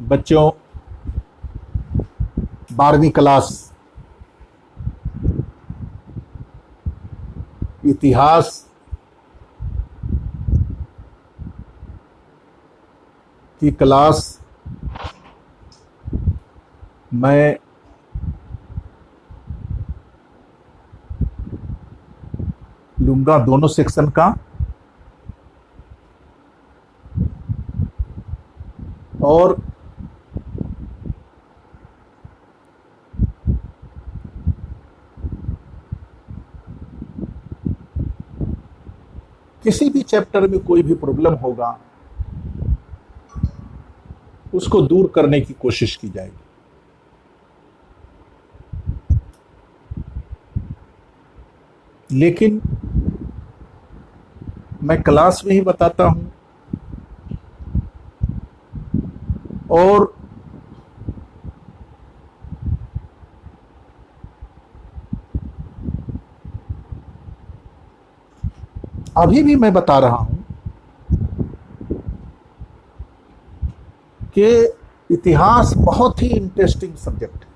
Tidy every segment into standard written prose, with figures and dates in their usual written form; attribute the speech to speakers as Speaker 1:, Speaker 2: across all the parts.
Speaker 1: बच्चों 12वीं क्लास इतिहास की क्लास मैं लूंगा दोनों सेक्शन का, और किसी भी चैप्टर में कोई भी प्रॉब्लम होगा उसको दूर करने की कोशिश की जाएगी। लेकिन मैं क्लास में ही बताता हूं, और अभी भी मैं बता रहा हूं कि इतिहास बहुत ही इंटरेस्टिंग सब्जेक्ट है,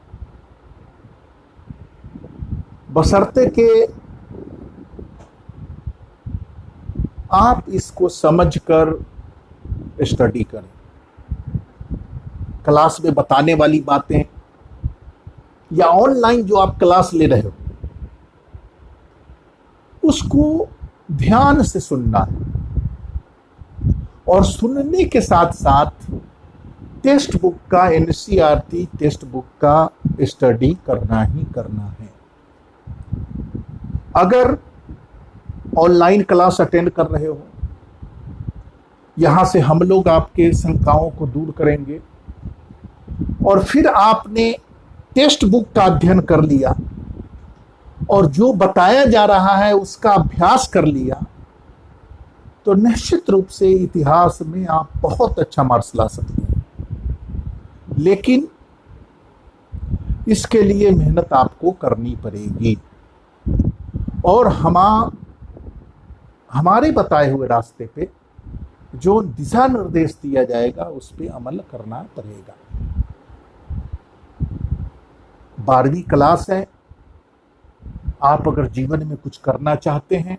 Speaker 1: बशर्ते कि आप इसको समझकर स्टडी करें। क्लास में बताने वाली बातें या ऑनलाइन जो आप क्लास ले रहे हो उसको ध्यान से सुनना है, और सुनने के साथ साथ टेक्स्ट बुक का, एनसीईआरटी टेक्स्ट बुक का स्टडी करना ही करना है। अगर ऑनलाइन क्लास अटेंड कर रहे हो, यहां से हम लोग आपके शंकाओं को दूर करेंगे, और फिर आपने टेक्स्ट बुक का अध्ययन कर लिया और जो बताया जा रहा है उसका अभ्यास कर लिया, तो निश्चित रूप से इतिहास में आप बहुत अच्छा मार्क्स ला सकते हैं। लेकिन इसके लिए मेहनत आपको करनी पड़ेगी, और हमारे बताए हुए रास्ते पे जो दिशा निर्देश दिया जाएगा उस पे अमल करना पड़ेगा। 12वीं क्लास है, आप अगर जीवन में कुछ करना चाहते हैं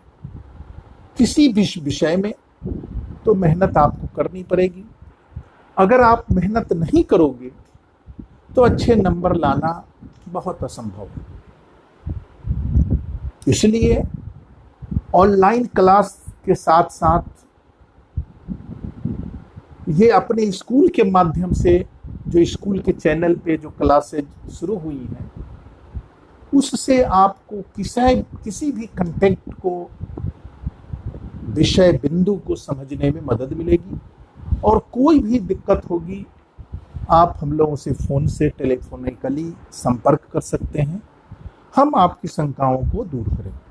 Speaker 1: किसी भी विषय में, तो मेहनत आपको करनी पड़ेगी। अगर आप मेहनत नहीं करोगे तो अच्छे नंबर लाना बहुत असंभव है। इसलिए ऑनलाइन क्लास के साथ साथ ये अपने स्कूल के माध्यम से, जो स्कूल के चैनल पे जो क्लासेज शुरू हुई हैं, उससे आपको किसी भी कंटेंट को, विषय बिंदु को समझने में मदद मिलेगी। और कोई भी दिक्कत होगी आप हम लोगों से फ़ोन से टेलीफोनिकली संपर्क कर सकते हैं, हम आपकी शंकाओं को दूर करेंगे।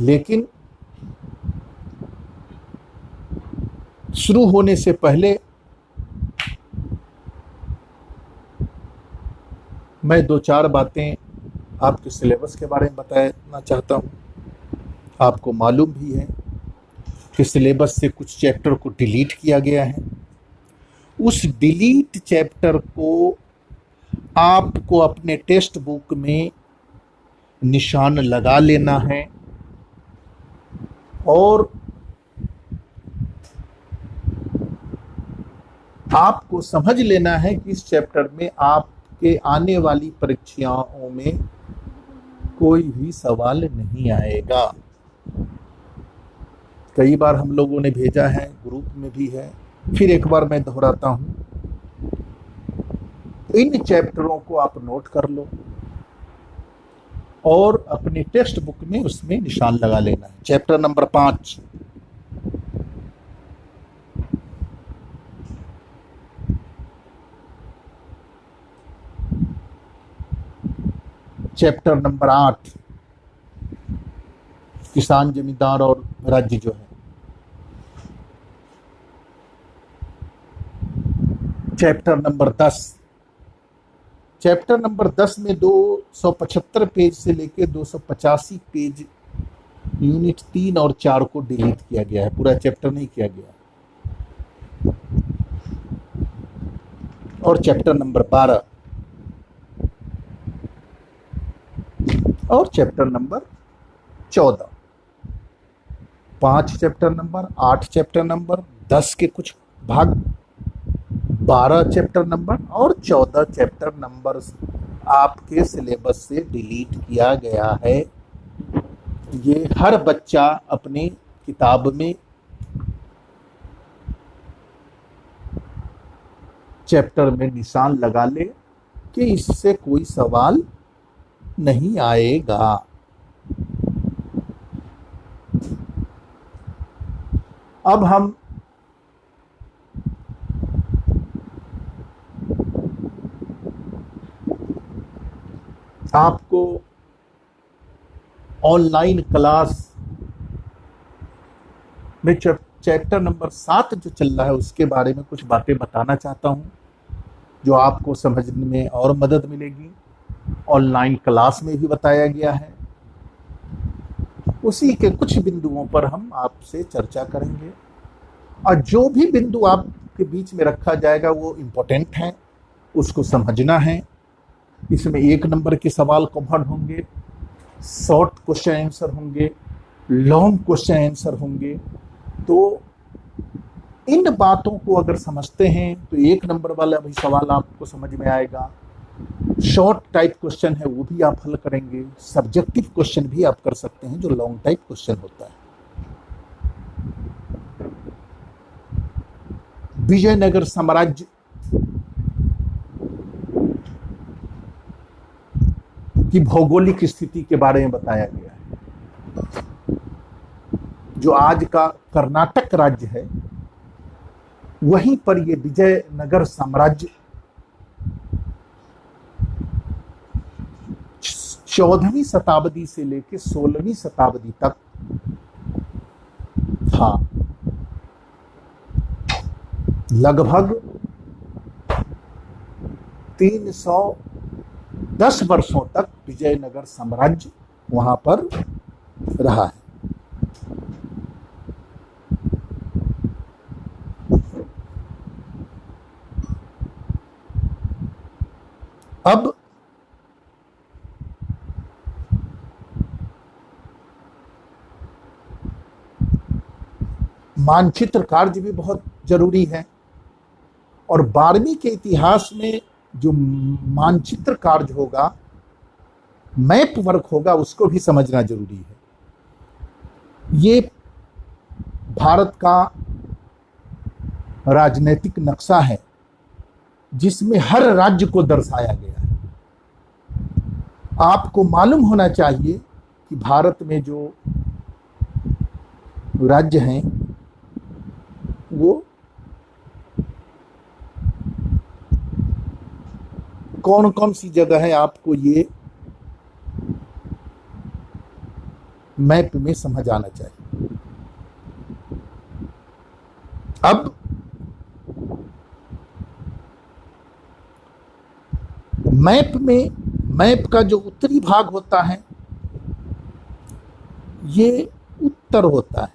Speaker 1: लेकिन शुरू होने से पहले मैं 2-4 बातें आपके सिलेबस के बारे में बताना चाहता हूँ। आपको मालूम भी है कि सिलेबस से कुछ चैप्टर को डिलीट किया गया है। उस डिलीट चैप्टर को आपको अपने टेक्स्ट बुक में निशान लगा लेना है, और आपको समझ लेना है कि इस चैप्टर में आपके आने वाली परीक्षाओं में कोई भी सवाल नहीं आएगा। कई बार हम लोगों ने भेजा है, ग्रुप में भी है, फिर एक बार मैं दोहराता हूं, इन चैप्टरों को आप नोट कर लो और अपने टेक्स्ट बुक में उसमें निशान लगा लेना है। चैप्टर नंबर 5, चैप्टर नंबर 8, किसान, जमींदार और राज्य जो है, चैप्टर नंबर 10। चैप्टर नंबर 10 में 275 पेज से लेकर 285 पेज यूनिट 3 और 4 को डिलीट किया गया है, पूरा चैप्टर नहीं किया गया। और चैप्टर नंबर 12 और chapter number 14, 5 chapter number, 8 chapter number, 10 के कुछ भाग, 12 चैप्टर नंबर और 14 चैप्टर नंबर आपके सिलेबस से डिलीट किया गया है। ये हर बच्चा अपनी किताब में चैप्टर में निशान लगा ले कि इससे कोई सवाल नहीं आएगा। अब हम आपको ऑनलाइन क्लास में चैप्टर नंबर 7 जो चल रहा है उसके बारे में कुछ बातें बताना चाहता हूं, जो आपको समझने में और मदद मिलेगी। ऑनलाइन क्लास में भी बताया गया है, उसी के कुछ बिंदुओं पर हम आपसे चर्चा करेंगे और जो भी बिंदु आपके बीच में रखा जाएगा वो इम्पोर्टेंट है, उसको समझना है। इसमें 1 नंबर के सवाल कवर होंगे, शॉर्ट क्वेश्चन आंसर होंगे, लॉन्ग क्वेश्चन आंसर होंगे। तो इन बातों को अगर समझते हैं तो 1 नंबर वाला भी सवाल आपको समझ में आएगा, शॉर्ट टाइप क्वेश्चन है वो भी आप हल करेंगे, सब्जेक्टिव क्वेश्चन भी आप कर सकते हैं जो लॉन्ग टाइप क्वेश्चन होता है। विजयनगर साम्राज्य की भौगोलिक स्थिति के बारे में बताया गया है। जो आज का कर्नाटक राज्य है वहीं पर ये विजयनगर साम्राज्य 14वीं शताब्दी से लेकर 16वीं शताब्दी तक था। लगभग 310 वर्षों तक विजयनगर साम्राज्य वहां पर रहा है। अब मानचित्र कार्य भी बहुत जरूरी है और 12वीं के इतिहास में जो मानचित्र कार्य होगा, मैप वर्क होगा, उसको भी समझना जरूरी है। ये भारत का राजनीतिक नक्शा है जिसमें हर राज्य को दर्शाया गया है। आपको मालूम होना चाहिए कि भारत में जो राज्य हैं वो कौन कौन सी जगह है, आपको ये मैप में समझ आना चाहिए। अब मैप का जो उत्तरी भाग होता है ये उत्तर होता है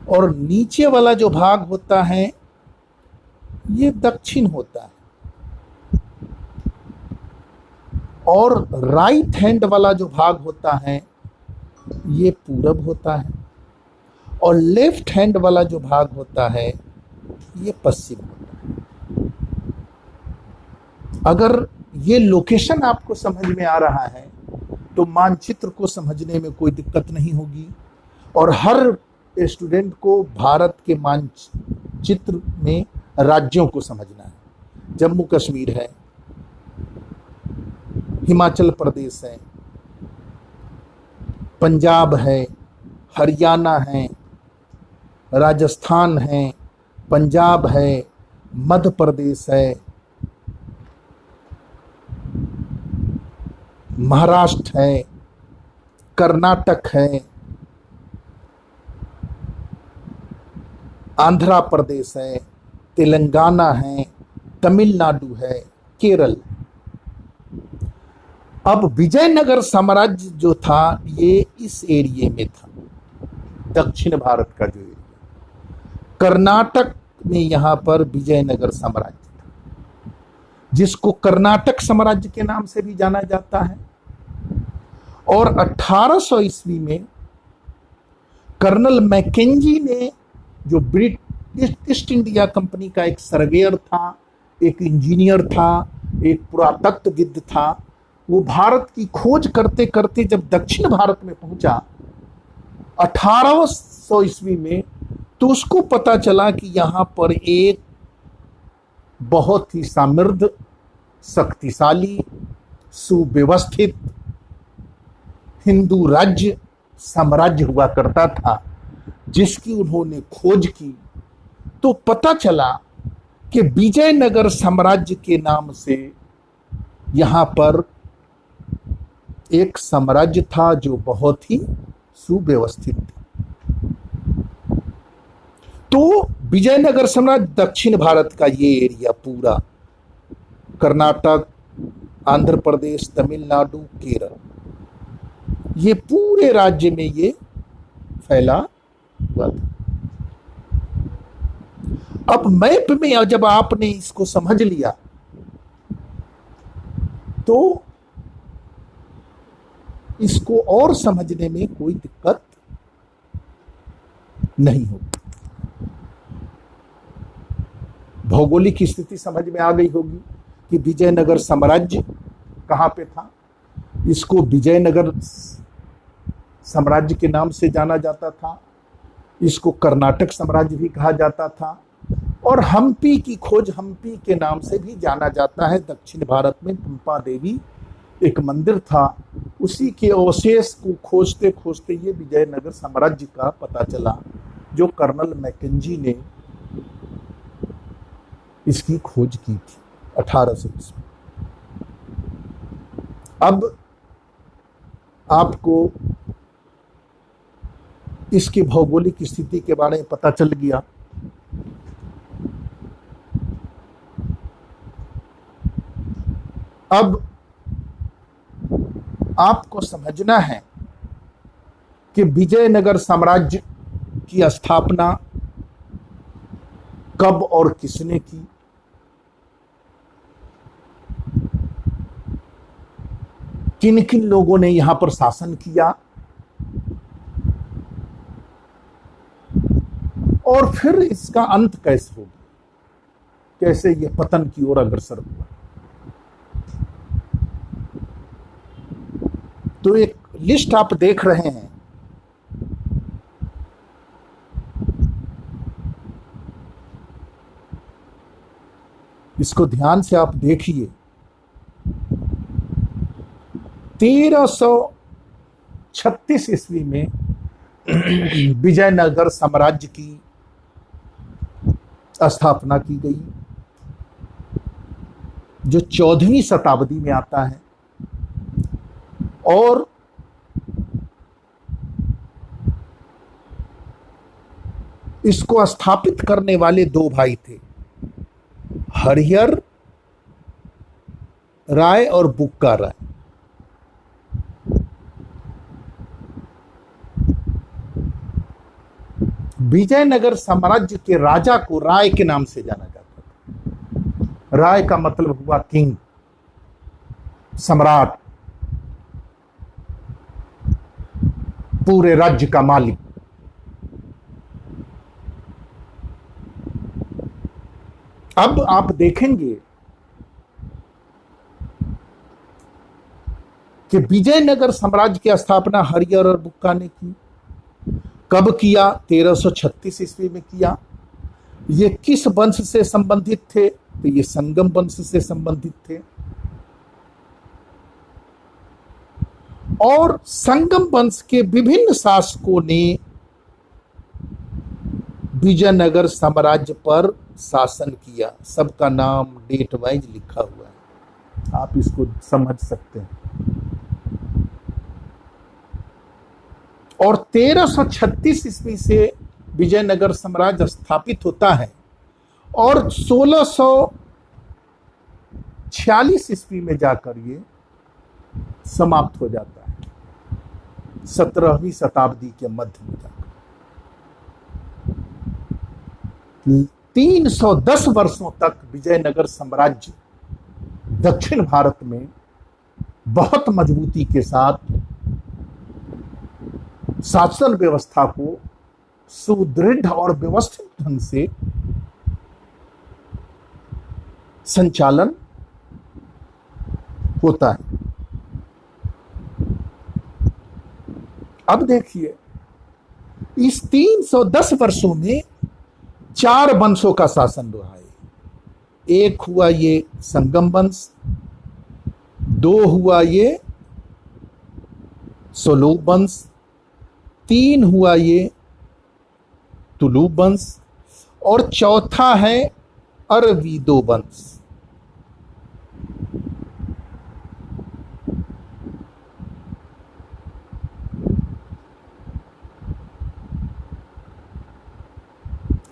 Speaker 1: और नीचे वाला जो भाग होता है ये दक्षिण होता है और राइट हैंड वाला जो भाग होता है ये पूरब होता है और लेफ्ट हैंड वाला जो भाग होता है ये पश्चिम होता है। अगर ये लोकेशन आपको समझ में आ रहा है तो मानचित्र को समझने में कोई दिक्कत नहीं होगी और हर स्टूडेंट को भारत के मानचित्र में राज्यों को समझना है। जम्मू कश्मीर है, हिमाचल प्रदेश है, पंजाब है, हरियाणा है, राजस्थान है, पंजाब है, मध्य प्रदेश है, महाराष्ट्र है, कर्नाटक है, आंध्र प्रदेश है, तेलंगाना है, तमिलनाडु है, केरल। अब विजयनगर साम्राज्य जो था ये इस एरिया में था, दक्षिण भारत का जो एरिया, कर्नाटक में यहां पर विजयनगर साम्राज्य था। जिसको कर्नाटक साम्राज्य के नाम से भी जाना जाता है। और 1800 ईस्वी में कर्नल मैकेंजी ने, जो ब्रिटिश ईस्ट इंडिया कंपनी का एक सर्वेयर था, एक इंजीनियर था, एक पुरातत्वविद था, वो भारत की खोज करते करते जब दक्षिण भारत में पहुंचा 1800 ईस्वी में, तो उसको पता चला कि यहां पर एक बहुत ही समृद्ध, शक्तिशाली, सुव्यवस्थित हिंदू राज्य साम्राज्य हुआ करता था, जिसकी उन्होंने खोज की। तो पता चला कि विजयनगर साम्राज्य के नाम से यहां पर एक साम्राज्य था जो बहुत ही सुव्यवस्थित था। तो विजयनगर साम्राज्य दक्षिण भारत का ये एरिया पूरा, कर्नाटक, आंध्र प्रदेश, तमिलनाडु, केरल, ये पूरे राज्य में ये फैला हुआ था। अब मैप में जब आपने इसको समझ लिया तो इसको और समझने में कोई दिक्कत नहीं होगी। भौगोलिक स्थिति समझ में आ गई होगी कि विजयनगर साम्राज्य कहां पे था। इसको विजयनगर साम्राज्य के नाम से जाना जाता था, इसको कर्नाटक साम्राज्य भी कहा जाता था, और हम्पी की खोज हम्पी के नाम से भी जाना जाता है। दक्षिण भारत में पंपा देवी एक मंदिर था, उसी के अवशेष को खोजते खोजते ये विजयनगर साम्राज्य का पता चला, जो कर्नल मैकेंजी ने इसकी खोज की थी 1800 ईस्वी। अब आपको इसकी भौगोलिक स्थिति के बारे में पता चल गया। अब आपको समझना है कि विजयनगर साम्राज्य की स्थापना कब और किसने की। किन किन लोगों ने यहां पर शासन किया, और फिर इसका अंत कैसे होगा, कैसे यह पतन की ओर अग्रसर हुआ। तो एक लिस्ट आप देख रहे हैं, इसको ध्यान से आप देखिए। 1336 ईस्वी में विजयनगर साम्राज्य की स्थापना की गई, जो 14वीं शताब्दी में आता है। और इसको स्थापित करने वाले दो भाई थे, हरिहर राय और बुक्का राय। विजयनगर साम्राज्य के राजा को राय के नाम से जाना जाता था। राय का मतलब हुआ किंग, सम्राट, पूरे राज्य का मालिक। अब आप देखेंगे कि विजयनगर साम्राज्य की स्थापना हरिहर और बुक्का ने की। कब किया? 1336 ईस्वी में किया। ये किस वंश से संबंधित थे? तो ये संगम वंश से संबंधित थे। और संगम वंश के विभिन्न शासकों ने विजयनगर साम्राज्य पर शासन किया। सबका नाम डेट वाइज लिखा हुआ है, आप इसको समझ सकते हैं। और 1336 ईस्वी से विजयनगर साम्राज्य स्थापित होता है और 1646 ईस्वी में जाकर ये समाप्त हो जाता है, 17वीं शताब्दी के मध्य में जाकर। 310 वर्षों तक विजयनगर साम्राज्य दक्षिण भारत में बहुत मजबूती के साथ शासन व्यवस्था को सुदृढ़ और व्यवस्थित ढंग से संचालन होता है। अब देखिए, इस 310 वर्षों में 4 वंशों का शासन रहा है। एक हुआ ये संगम वंश, 2 हुआ ये सोलूब वंश, 3 हुआ ये तुलूब वंश और चौथा है अरवीदो वंश।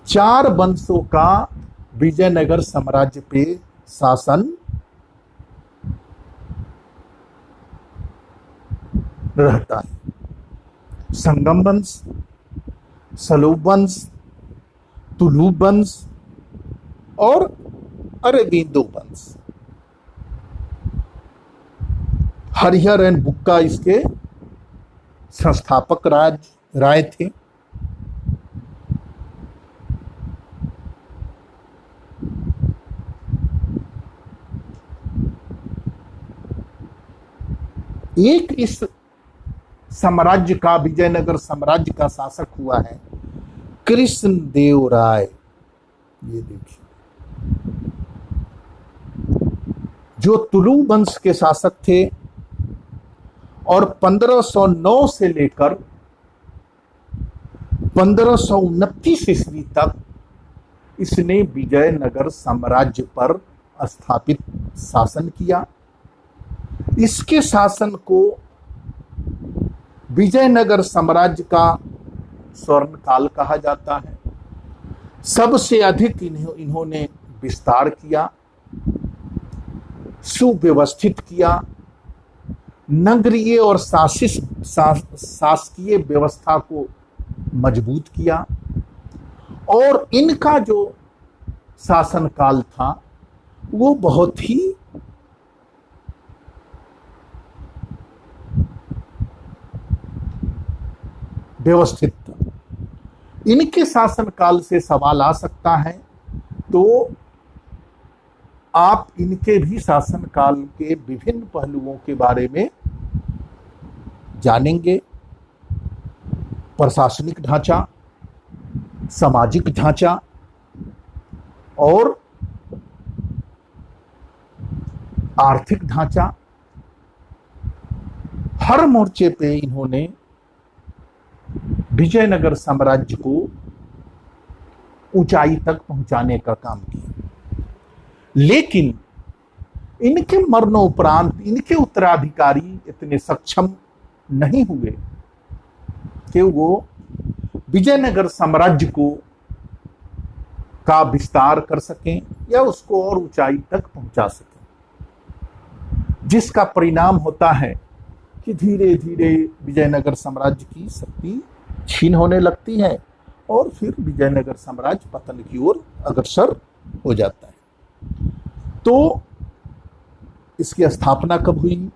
Speaker 1: चार वंशों का विजयनगर साम्राज्य पे शासन रहता है। संगम वंश, सलूब वंश, तुलूब वंश और अरविंदो वंश। हरिहर एंड बुक्का इसके संस्थापक राय थे। एक इस साम्राज्य का, विजयनगर साम्राज्य का शासक हुआ है कृष्णदेव राय। ये देखिए, जो तुलु वंश के शासक थे और 1509 से लेकर 1529 ईस्वी तक इसने विजयनगर साम्राज्य पर स्थापित शासन किया। इसके शासन को विजयनगर साम्राज्य का स्वर्ण काल कहा जाता है। सबसे अधिक इन्होंने विस्तार किया, सुव्यवस्थित किया, नगरीय और शासकीय व्यवस्था को मजबूत किया और इनका जो शासन काल था वो बहुत ही व्यवस्थित था। इनके शासन काल से सवाल आ सकता है, तो आप इनके भी शासन काल के विभिन्न पहलुओं के बारे में जानेंगे। प्रशासनिक ढांचा, सामाजिक ढांचा और आर्थिक ढांचा, हर मोर्चे पे इन्होंने विजयनगर साम्राज्य को ऊंचाई तक पहुंचाने का काम किया। लेकिन इनके मरणोपरांत इनके उत्तराधिकारी इतने सक्षम नहीं हुए कि वो विजयनगर साम्राज्य को का विस्तार कर सकें या उसको और ऊंचाई तक पहुंचा सकें, जिसका परिणाम होता है कि धीरे धीरे विजयनगर साम्राज्य की शक्ति क्षीण होने लगती है और फिर विजयनगर साम्राज्य पतन की ओर अग्रसर हो जाता है। तो इसकी स्थापना कब हुई,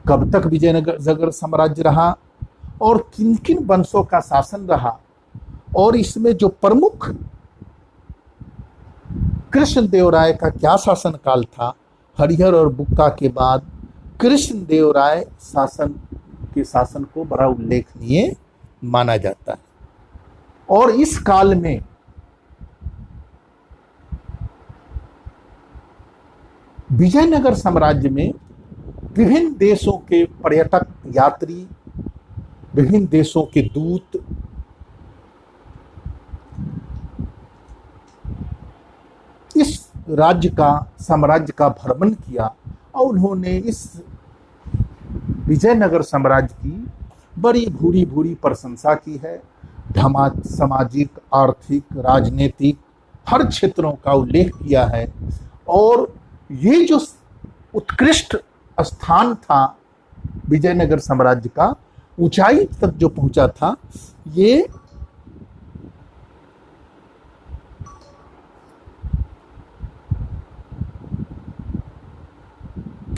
Speaker 1: कब तक विजयनगर साम्राज्य रहा और किन किन वंशों का शासन रहा, और इसमें जो प्रमुख कृष्णदेव राय का क्या शासन काल था। हरिहर और बुक्का के बाद कृष्णदेव राय शासन को बड़ा उल्लेखनीय माना जाता है। और इस काल में विजयनगर साम्राज्य में विभिन्न देशों के पर्यटक यात्री, विभिन्न देशों के दूत इस साम्राज्य का भ्रमण किया और उन्होंने इस विजयनगर साम्राज्य की बड़ी भूरी भूरी प्रशंसा की है। सामाजिक, आर्थिक, राजनीतिक हर क्षेत्रों का उल्लेख किया है और ये जो उत्कृष्ट स्थान था विजयनगर साम्राज्य का, ऊंचाई तक जो पहुंचा था, ये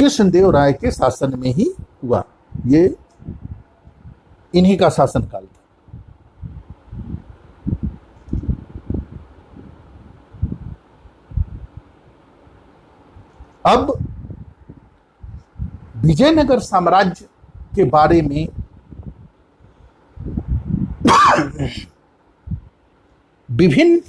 Speaker 1: कृष्णदेव राय के शासन में ही हुआ। ये इन्हीं का शासनकाल था। अब विजयनगर साम्राज्य के बारे में विभिन्न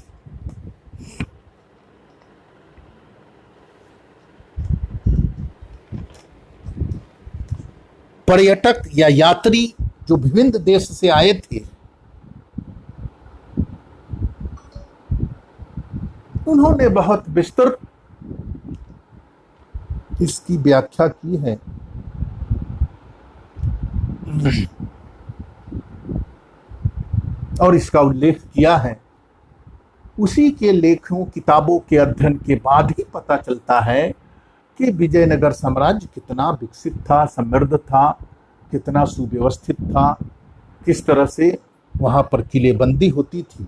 Speaker 1: पर्यटक या यात्री जो विभिन्न देश से आए थे, उन्होंने बहुत विस्तृत इसकी व्याख्या की है। और इसका उल्लेख किया है। उसी के लेखों किताबों के अध्ययन के बाद ही पता चलता है कि विजयनगर साम्राज्य कितना विकसित था, समृद्ध था, कितना सुव्यवस्थित था, किस तरह से वहां पर किलेबंदी होती थी।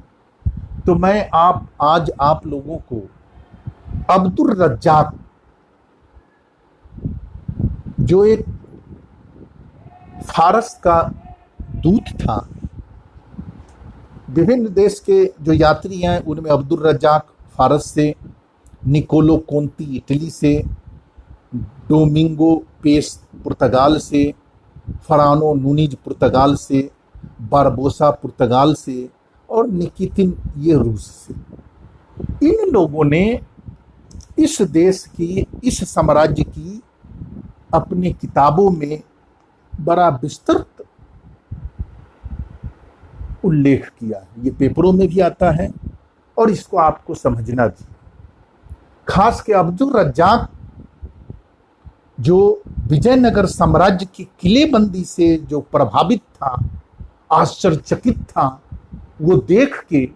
Speaker 1: तो मैं आज आप लोगों को अब्दुल रज्जाक, जो एक फारस का दूत था, विभिन्न देश के जो यात्री हैं उनमें अब्दुल रज्जाक फारस से, निकोलो कोंती इटली से, डोमिंगो पेस पुर्तगाल से, फरानो नूनीज पुर्तगाल से, बारबोसा पुर्तगाल से और निकितिन ये रूस से, इन लोगों ने इस देश की, इस साम्राज्य की अपनी किताबों में बड़ा विस्तृत उल्लेख किया है। ये पेपरों में भी आता है और इसको आपको समझना चाहिए। खास के अब्दुल रज्जाक जो विजयनगर साम्राज्य की किलेबंदी से जो प्रभावित था, आश्चर्यचकित था, वो देख के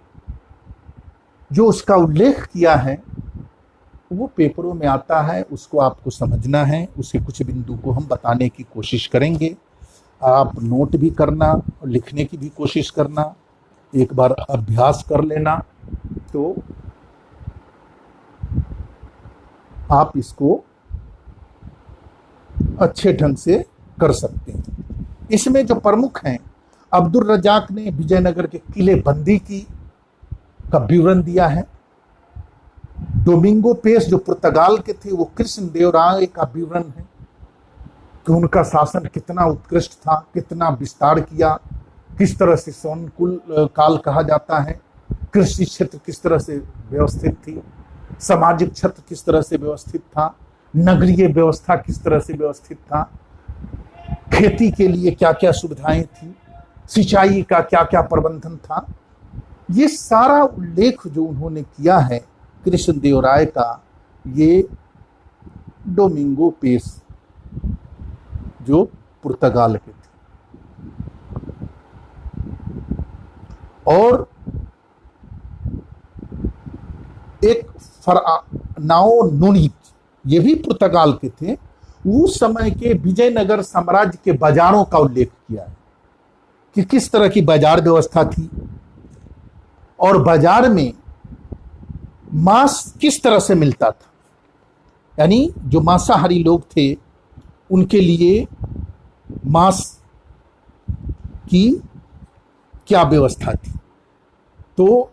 Speaker 1: जो उसका उल्लेख किया है वो पेपरों में आता है। उसको आपको समझना है। उसके कुछ बिंदु को हम बताने की कोशिश करेंगे। आप नोट भी करना और लिखने की भी कोशिश करना, एक बार अभ्यास कर लेना तो आप इसको अच्छे ढंग से कर सकते हैं। इसमें जो प्रमुख हैं, अब्दुल रज्जाक ने विजयनगर के किलेबंदी की का विवरण दिया है। डोमिंगो पेस जो पुर्तगाल के थे, वो कृष्णदेव राय का विवरण है कि उनका शासन कितना उत्कृष्ट था, कितना विस्तार किया, किस तरह से सोनकुल काल कहा जाता है, कृषि क्षेत्र किस तरह से व्यवस्थित थी, सामाजिक क्षेत्र किस तरह से व्यवस्थित था, नगरीय व्यवस्था किस तरह से व्यवस्थित था, खेती के लिए क्या क्या सुविधाएं थी, सिंचाई का क्या क्या प्रबंधन था। ये सारा उल्लेख जो उन्होंने किया है कृष्णदेव राय का, ये डोमिंगो पेस जो पुर्तगाल के थे, और एक फरनाओ नूनीज, ये भी पुर्तगाल के थे। उस समय के विजयनगर साम्राज्य के बाजारों का उल्लेख किया है कि किस तरह की बाजार व्यवस्था थी और बाजार में मांस किस तरह से मिलता था। यानी जो मांसाहारी लोग थे उनके लिए मांस की क्या व्यवस्था थी। तो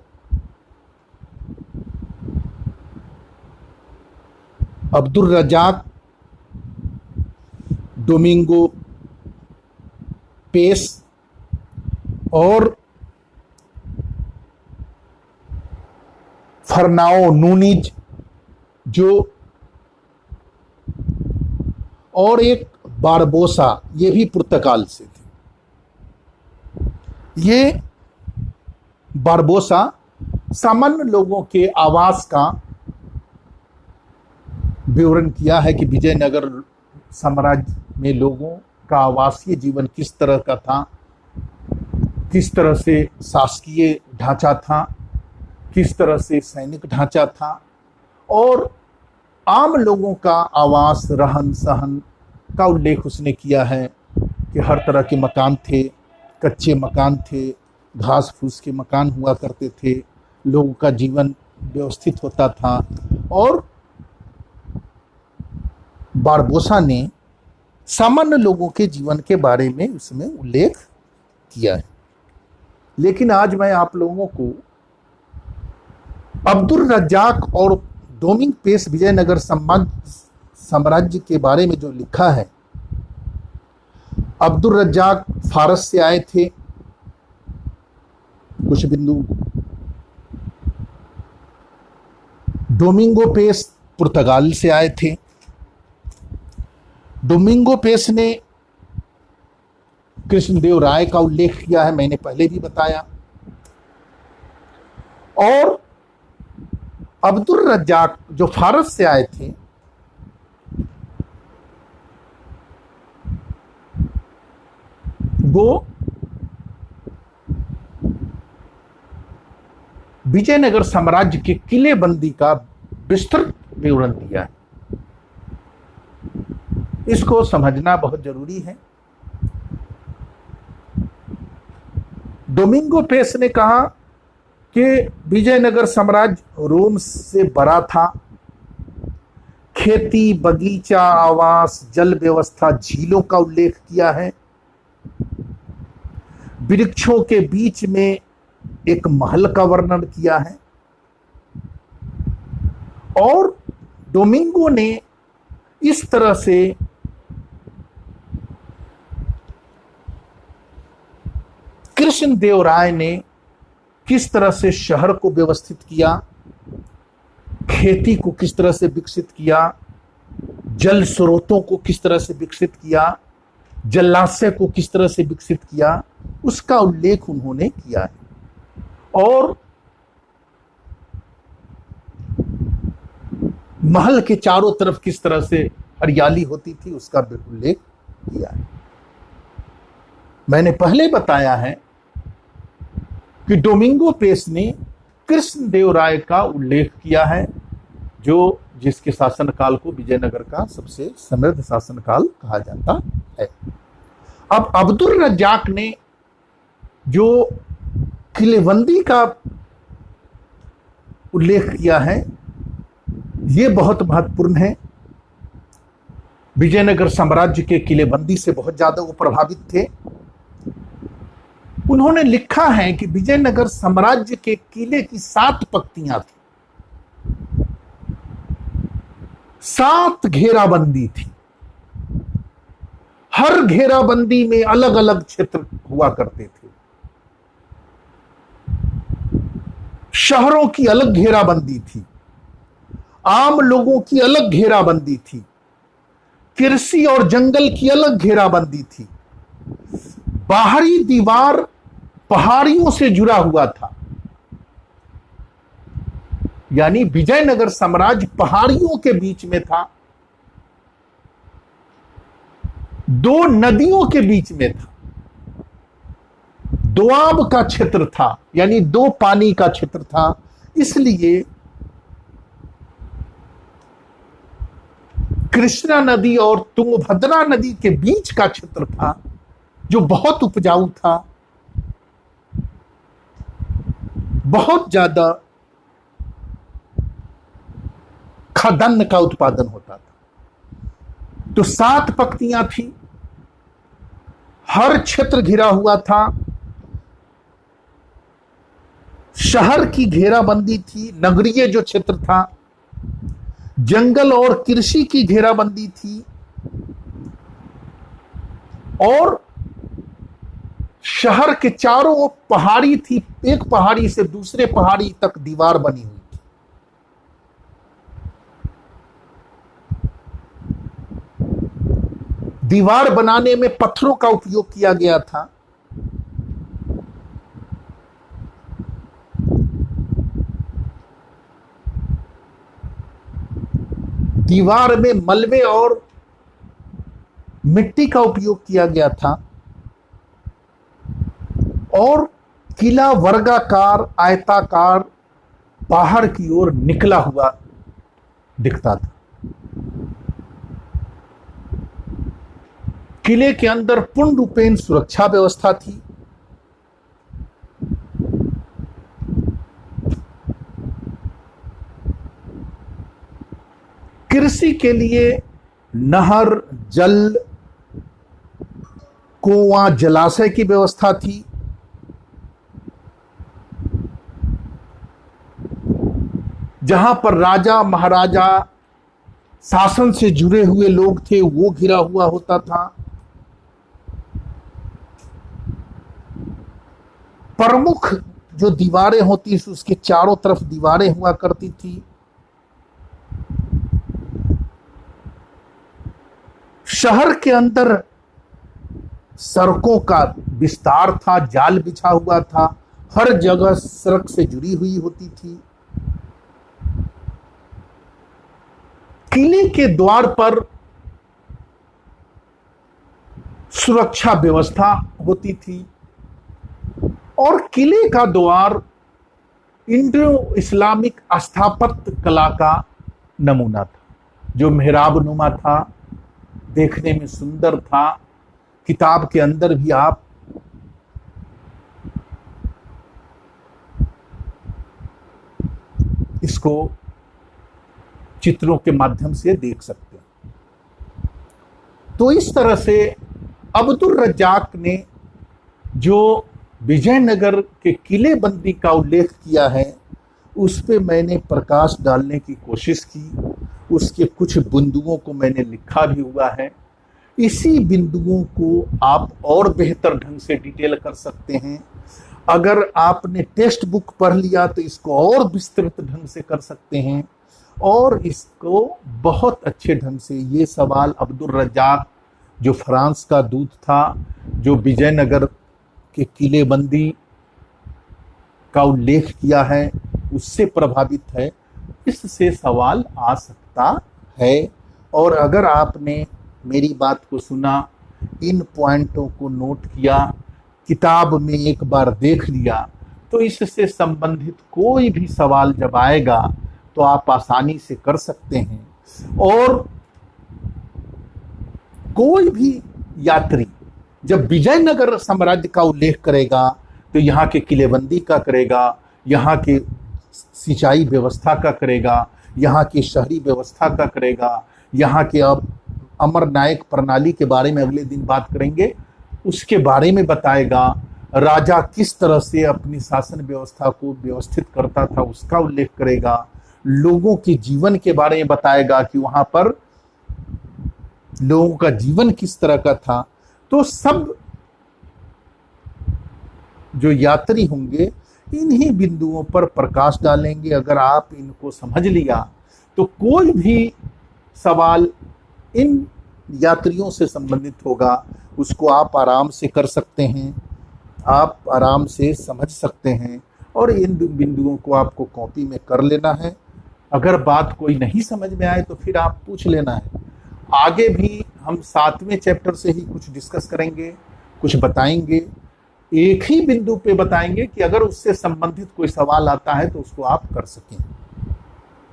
Speaker 1: अब्दुल रज्जाक, डोमिंगो पेस और फरनाओ नूनीज जो, और एक बारबोसा, ये भी पुर्तगाल से थे। ये बारबोसा सामान्य लोगों के आवास का विवरण किया है कि विजयनगर साम्राज्य में लोगों का आवासीय जीवन किस तरह का था, किस तरह से शासकीय ढांचा था, किस तरह से सैनिक ढांचा था, और आम लोगों का आवास, रहन सहन का उल्लेख उसने किया है कि हर तरह के मकान थे, कच्चे मकान थे, घास फूस के मकान हुआ करते थे, लोगों का जीवन व्यवस्थित होता था। और बारबोसा ने सामान्य लोगों के जीवन के बारे में उसमें उल्लेख किया है। लेकिन आज मैं आप लोगों को अब्दुल रज्जाक और डोमिंग पेस विजयनगर साम्राज्य के बारे में जो लिखा है। अब्दुल रज्जाक फारस से आए थे कुछ बिंदु, डोमिंगो पेस पुर्तगाल से आए थे। डोमिंगो पेस ने कृष्णदेव राय का उल्लेख किया है, मैंने पहले भी बताया। और अब्दुल रज्जाक जो फारस से आए थे, वो विजयनगर साम्राज्य के किलेबंदी का विस्तृत विवरण दिया है। इसको समझना बहुत जरूरी है। डोमिंगो पेस ने कहा कि विजयनगर साम्राज्य रोम से बड़ा था। खेती, बगीचा, आवास, जल व्यवस्था, झीलों का उल्लेख किया है। वृक्षों के बीच में एक महल का वर्णन किया है। और डोमिंगो ने इस तरह से कृष्णदेव राय ने किस तरह से शहर को व्यवस्थित किया, खेती को किस तरह से विकसित किया, जल स्रोतों को किस तरह से विकसित किया, जलाशय को किस तरह से विकसित किया, उसका उल्लेख उन्होंने किया है। और महल के चारों तरफ किस तरह से हरियाली होती थी, उसका भी उल्लेख किया है। मैंने पहले बताया है कि डोमिंगो पेस ने कृष्णदेव राय का उल्लेख किया है, जो जिसके शासनकाल को विजयनगर का सबसे समृद्ध शासनकाल कहा जाता है। अब अब्दुल रज्जाक ने जो किलेबंदी का उल्लेख किया है, ये बहुत महत्वपूर्ण है। विजयनगर साम्राज्य के किलेबंदी से बहुत ज्यादा वो प्रभावित थे। उन्होंने लिखा है कि विजयनगर साम्राज्य के किले की 7 पंक्तियां थी, 7 घेराबंदी थी। हर घेराबंदी में अलग अलग क्षेत्र हुआ करते थे। शहरों की अलग घेराबंदी थी, आम लोगों की अलग घेराबंदी थी, कृषि और जंगल की अलग घेराबंदी थी। बाहरी दीवार पहाड़ियों से जुड़ा हुआ था, यानी विजयनगर साम्राज्य पहाड़ियों के बीच में था, 2 नदियों के बीच में था, दोआब का क्षेत्र था, यानी 2 पानी का क्षेत्र था। इसलिए कृष्णा नदी और तुंगभद्रा नदी के बीच का क्षेत्र था, जो बहुत उपजाऊ था, बहुत ज्यादा खाद्यान्न का उत्पादन होता था। तो 7 पंक्तियां थी, हर क्षेत्र घिरा हुआ था। शहर की घेराबंदी थी, नगरीय जो क्षेत्र था, जंगल और कृषि की घेराबंदी थी, और शहर के चारों ओर पहाड़ी थी। एक पहाड़ी से दूसरे पहाड़ी तक दीवार बनी हुई थी। दीवार बनाने में पत्थरों का उपयोग किया गया था। दीवार में मलबे और मिट्टी का उपयोग किया गया था, और किला वर्गाकार, आयताकार, बाहर की ओर निकला हुआ दिखता था। किले के अंदर पूर्ण रूपेण सुरक्षा व्यवस्था थी। कृषि के लिए नहर, जल, कुआं, जलाशय की व्यवस्था थी। जहां पर राजा महाराजा, शासन से जुड़े हुए लोग थे, वो घिरा हुआ होता था। प्रमुख जो दीवारें होती थी उसके चारों तरफ दीवारें हुआ करती थी। शहर के अंदर सड़कों का विस्तार था, जाल बिछा हुआ था, हर जगह सड़क से जुड़ी हुई होती थी। किले के द्वार पर सुरक्षा व्यवस्था होती थी और किले का द्वार इंडो इस्लामिक स्थापत्य कला का नमूना था, जो मेहराब नुमा था, देखने में सुंदर था। किताब के अंदर भी आप इसको चित्रों के माध्यम से देख सकते हैं। तो इस तरह से अब्दुल रज्जाक ने जो विजयनगर के किलेबंदी का उल्लेख किया है, उस पे मैंने प्रकाश डालने की कोशिश की। उसके कुछ बिंदुओं को मैंने लिखा भी हुआ है। इसी बिंदुओं को आप और बेहतर ढंग से डिटेल कर सकते हैं। अगर आपने टेक्स्ट बुक पढ़ लिया तो इसको और विस्तृत ढंग से कर सकते हैं और इसको बहुत अच्छे ढंग से। ये सवाल अब्दुल रज्जाक जो फ्रांस का दूत था, जो विजयनगर के किलेबंदी का उल्लेख किया है, उससे प्रभावित है। इससे सवाल आ सकता है। और अगर आपने मेरी बात को सुना, इन पॉइंटों को नोट किया, किताब में एक बार देख लिया, तो इससे संबंधित कोई भी सवाल जब आएगा तो आप आसानी से कर सकते हैं। और कोई भी यात्री जब विजयनगर साम्राज्य का उल्लेख करेगा तो यहाँ के किलेबंदी का करेगा, यहाँ के सिंचाई व्यवस्था का करेगा, यहाँ की शहरी व्यवस्था का करेगा, यहाँ के अब अमर नायक प्रणाली के बारे में अगले दिन बात करेंगे, उसके बारे में बताएगा। राजा किस तरह से अपनी शासन व्यवस्था को व्यवस्थित करता था उसका उल्लेख करेगा। लोगों के जीवन के बारे में बताएगा कि वहां पर लोगों का जीवन किस तरह का था। तो सब जो यात्री होंगे इन्हीं बिंदुओं पर प्रकाश डालेंगे। अगर आप इनको समझ लिया तो कोई भी सवाल इन यात्रियों से संबंधित होगा उसको आप आराम से कर सकते हैं, आप आराम से समझ सकते हैं। और इन बिंदुओं को आपको कॉपी में कर लेना है। अगर बात कोई नहीं समझ में आए तो फिर आप पूछ लेना है। आगे भी हम 7वें चैप्टर से ही कुछ डिस्कस करेंगे, कुछ बताएंगे, एक ही बिंदु पे बताएंगे कि अगर उससे संबंधित कोई सवाल आता है तो उसको आप कर सकें।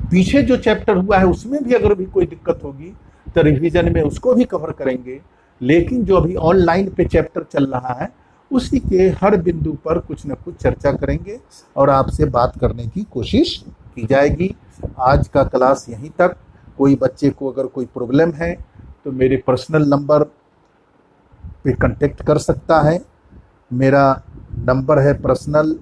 Speaker 1: पीछे जो चैप्टर हुआ है उसमें भी अगर भी कोई दिक्कत होगी तो रिवीजन में उसको भी कवर करेंगे। लेकिन जो अभी ऑनलाइन पे चैप्टर चल रहा है उसी के हर बिंदु पर कुछ न कुछ चर्चा करेंगे और आपसे बात करने की कोशिश की जाएगी। आज का क्लास यहीं तक। कोई बच्चे को अगर कोई प्रॉब्लम है तो मेरे पर्सनल नंबर पे कांटेक्ट कर सकता है। मेरा नंबर है पर्सनल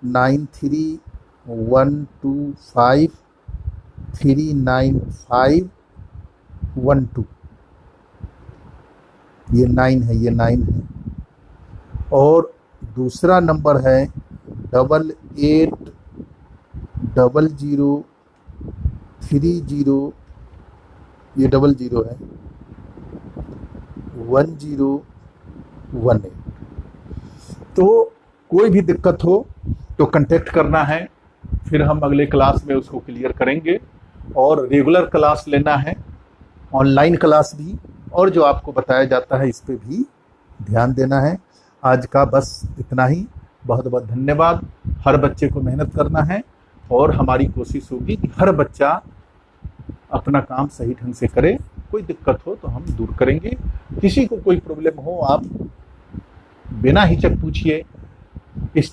Speaker 1: 9312539512। ये 9 है, ये 9 है। और दूसरा नंबर है 880030, ये 00 है, 1018। तो कोई भी दिक्कत हो तो कांटेक्ट करना है, फिर हम अगले क्लास में उसको क्लियर करेंगे। और रेगुलर क्लास लेना है, ऑनलाइन क्लास भी, और जो आपको बताया जाता है इस पे भी ध्यान देना है। आज का बस इतना ही। बहुत बहुत धन्यवाद। हर बच्चे को मेहनत करना है और हमारी कोशिश होगी कि हर बच्चा अपना काम सही ढंग से करे। कोई दिक्कत हो तो हम दूर करेंगे। किसी को कोई प्रॉब्लम हो आप बिना हिचक पूछिए। इस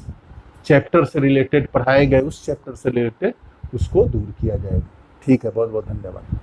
Speaker 1: चैप्टर से रिलेटेड पढ़ाए गए उस चैप्टर से रिलेटेड उसको दूर किया जाएगा। ठीक है, बहुत बहुत धन्यवाद।